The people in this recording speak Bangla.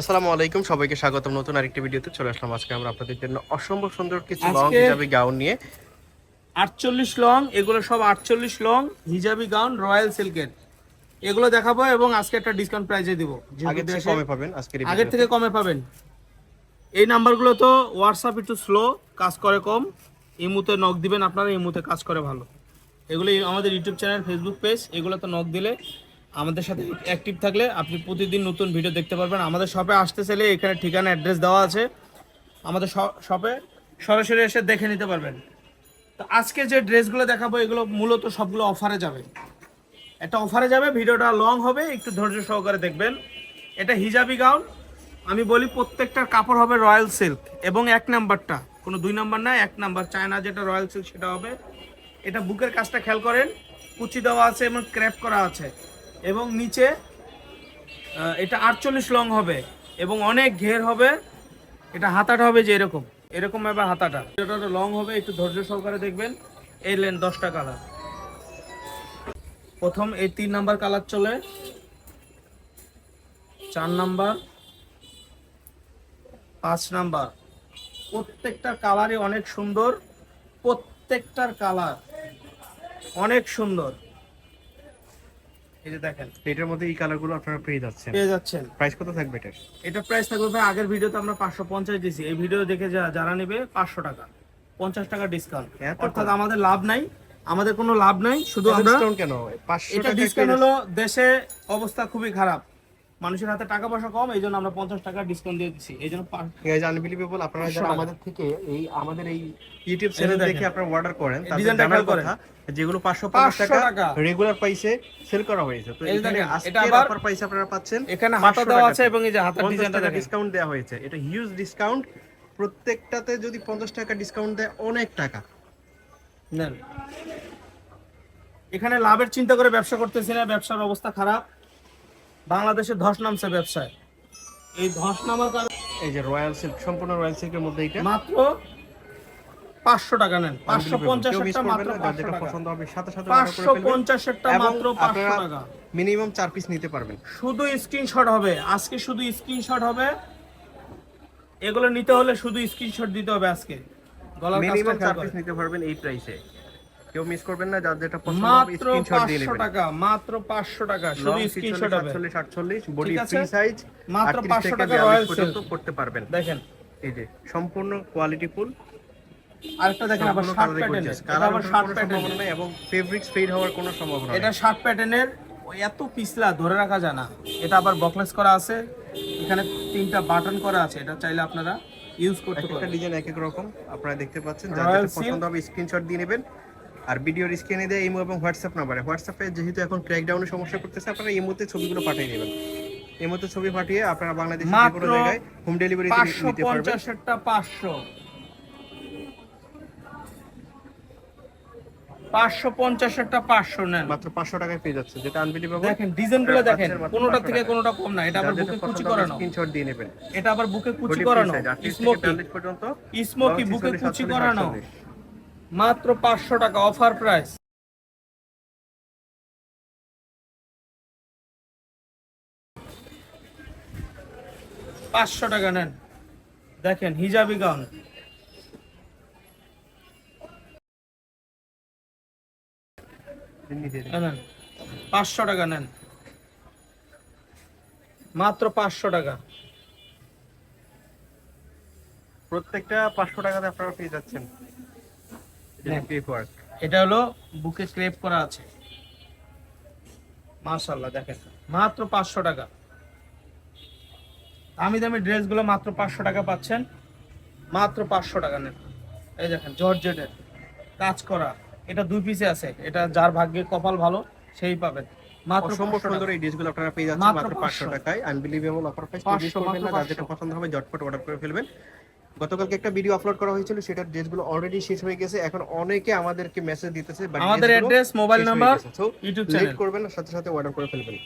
আসসালামু আলাইকুম, সবাইকে স্বাগতম নতুন আরেকটি ভিডিওতে। চলে আসলাম আজকে আমরা আপনাদের জন্য অসম্ভব সুন্দর কিছু লং হিজাবি গাউন নিয়ে। 48 লং, এগুলো সব 48 লং হিজাবি গাউন রয়্যাল সিল্কের, এগুলো দেখাবো এবং আজকে একটা ডিসকাউন্ট প্রাইজে দিব। আগের থেকে কমে পাবেন আজকের এই আগের থেকে ভিডিওতে। কমে পাবেন। এই নাম্বারগুলো তো হোয়াটসঅ্যাপ একটু স্লো কাজ করে, কম। ইমুতে নক দিবেন আপনারা, ইমুতে কাজ করে ভালো। এগুলো আমাদের ইউটিউব চ্যানেল, ফেসবুক পেজ, এগুলো তো নক দিলে আমাদের সাথে অ্যাক্টিভ থাকলে আপনি প্রতিদিন নতুন ভিডিও দেখতে পারবেন। আমাদের শপে আসতে চাইলে এখানে ঠিকানা অ্যাড্রেস দেওয়া আছে, আমাদের শপে সরাসরি এসে দেখে নিতে পারবেন। তো আজকে যে ড্রেসগুলো দেখাবো এগুলো মূলত সবগুলো অফারে যাবে। একটা অফারে যাবে, ভিডিওটা লং হবে, একটু ধৈর্য সহকারে দেখবেন। এটা হিজাবি গাউন, আমি বলি প্রত্যেকটার কাপড় হবে রয়্যাল সিল্ক এবং এক নাম্বারটা কোনো দুই নাম্বার না, এক নাম্বার চায়না যেটা রয়্যাল সিল্ক সেটা হবে। এটা বুকের কাজটা খেয়াল করেন, কুচি দেওয়া আছে এবং ক্র্যাপ করা আছে এবং নিচে এটা 48 লং হবে এবং অনেক ঘের হবে। এটা হাতাটা হবে যে এরকম এরকম ভাবে হাতাটা, এটা লং হবে, একটু ধৈর্য সহকারে দেখবেন। এই লেন 10টা কালার। প্রথম এই 3 নাম্বার কালার চলে, 4 নাম্বার, 5 নাম্বার। প্রত্যেকটা কালারই অনেক সুন্দর, প্রত্যেকটার কালার অনেক সুন্দর। এই যে দেখেন, এটার মধ্যে এই কালারগুলো আপনারা পেয়ে যাচ্ছেন। প্রাইস কত থাকবে এটার? এটা প্রাইস থাকবে ভাই, আগের ভিডিওতে আমরা 550 দিয়েছি, এই ভিডিও দেখে যারা নেবে 500 টাকা, 50 টাকা ডিসকাউন্ট। অর্থাৎ আমাদের লাভ নাই, আমাদের কোনো লাভ নাই, শুধু আমরা ডিসকাউন্ট কেন 500 এটা টাকা? ডিসকাউন্ট হলো দেশে অবস্থা খুবই খারাপ, মানুষের হাতে টাকা পয়সা কম, এই জন্য আমরা 50 টাকা ডিসকাউন্ট দিয়ে দিচ্ছি। এই জন্য গাইজ আনবিলিভেবল, আপনারা যারা আমাদের থেকে আমাদের এই ইউটিউব চ্যানেল দেখে আপনারা অর্ডার করেন তাদের ডিজাইনটা জানার করেন কথা যেগুলো 550 টাকা রেগুলার প্রাইসে সেল করা হয়েছে, তো এখানে আজকের অফার প্রাইসে আপনারা পাচ্ছেন। এখানে হাতা দেওয়া আছে এবং এই যে হাতার ডিজাইনটা দেখেন, ডিসকাউন্ট দেওয়া হয়েছে, এটা হিউজ ডিসকাউন্ট। প্রত্যেকটাতে যদি 50 টাকা ডিসকাউন্ট দেয়, অনেক টাকা নেন। এখানে লাভের চিন্তা করে ব্যবসা করতেছি না, ব্যবসার অবস্থা খারাপ, বাংলাদেশে ধস নামছে ব্যবসায়। এই ধস নামার কারণে এই যে রয়্যাল সিল্ক, সম্পূর্ণ রয়্যাল সিল্কের মধ্যে এটা মাত্র 500 টাকা নেন, 550 টাকা মাত্র, 500 টাকা পছন্দ হবে সাথে সাথে অর্ডার করে ফেলবেন। 550 টাকা মাত্র, 500 টাকা। মিনিমাম 4 পিস নিতে পারবেন। শুধু স্ক্রিনশট হবে আজকে, শুধু স্ক্রিনশট হবে। এগুলো নিতে হলে শুধু স্ক্রিনশট দিতে হবে আজকে। গলার মিনিমাম কাজটা 4 পিস নিতে পারবেন এই প্রাইসে, কেউ মিস করবেন না। যার যেটা পছন্দ হবে মাত্র স্ক্রিনশট দিয়ে 500 নেবেন। টাকা, মাত্র 500 টাকা, শুধু স্ক্রিনশট হবে। 48 48 বডি ঠিক আছে? ফ্রি সাইজ, মাত্র 38 500 থেকে টাকা 42 রয়্যাল পর্যন্ত সিল্ক করতে পারবেন। দেখেন। এই যে সম্পূর্ণ কোয়ালিটি ফুল। আরেকটা দেখেন, আবার শার্ট প্যাটার্নের, এটা আবার শার্ট প্যাটার্নের নাই এবং ফেব্রিক্স ফেড হওয়ার কোনো সম্ভাবনা নেই। এটা শার্ট প্যাটার্নের, এত পিছলা ধরে রাখা যায় না। এটা আবার বকলেস করা আছে, এখানে 3টা বাটন করা আছে, এটা চাইলে আপনারা ইউজ করতে একটা পারেন। ডিজাইন এক এক রকম আপনারা দেখতে পাচ্ছেন। যার রয়্যাল যেটা পছন্দ হবে স্ক্রিনশট দিয়ে নেবেন। আর ভিডিওর স্ক্রিনে দেয় ইমো এবং হোয়াটসঅ্যাপ নাম্বারে, হোয়াটসঅ্যাপে যেহেতু এখন ক্র্যাকডাউনের সমস্যা করতেছে, আপনারা ইমোতে ছবিগুলো পাঠিয়ে নেবেন। ইমোতে ছবি পাঠিয়ে আপনারা বাংলাদেশের যে কোনো জায়গায় হোম ডেলিভারি নিতে পারবেন। 550 টা 500, 550 টা 500 নেন, মাত্র 500 টাকায় পেয়ে যাচ্ছে, যেটা আনবিলিভেবল। দেখেন ডিজাইনগুলো দেখেন, কোনোটা থেকে কোনোটা কম না। এটা আবার যেটা বুকে কুচি পছন্দ হবে করানো, স্ক্রিনশট দিয়ে নেবেন। এটা আবার বুকে কুচি বডি করানো, ফ্রি সাইজ 38 থেকে স্মোকি 42 পর্যন্ত, স্মোকি বুকে কুচি করানো, মাত্র 500 টাকা অফার প্রাইস। 500 টাকা নেন, দেখেন হিজাবি গাউন। নেন 500 টাকা নেন, মাত্র 500 টাকা। প্রত্যেকটা 500 টাকাতে আপনারা পেয়ে যাচ্ছেন। এটা হলো বুকে ক্রেপ করা আছে, মাশাআল্লাহ দেখেন, মাত্র 500 টাকা। দামি দামি ড্রেসগুলো মাত্র 500 টাকা পাচ্ছেন, মাত্র 500 টাকা নেন। এই দেখেন জর্জেটের কাজ করা, এটা 2 পিসে আছে, এটা যার ভাগ্যে কপাল ভালো সেই পাবেন। মাত্র অসম্ভব 500 সুন্দর টাকা। এই ড্রেসগুলো আপনারা পেয়ে যাচ্ছেন মাত্র 500 টাকায়। Unbelievable offer price. মিস করবেন না, যার যেটা পছন্দ হবে ঝটপট অর্ডার করে ফেলবেন। গতকালকে একটা ভিডিও আপলোড করা হয়েছিল, সেটার ড্রেসগুলো অলরেডি শেষ হয়ে গেছে। এখন অনেকে আমাদেরকে মেসেজ দিতেছে, আমাদের address, mobile number, YouTube channel করবেন না, সাথে সাথে অর্ডার করে ফেলবেন।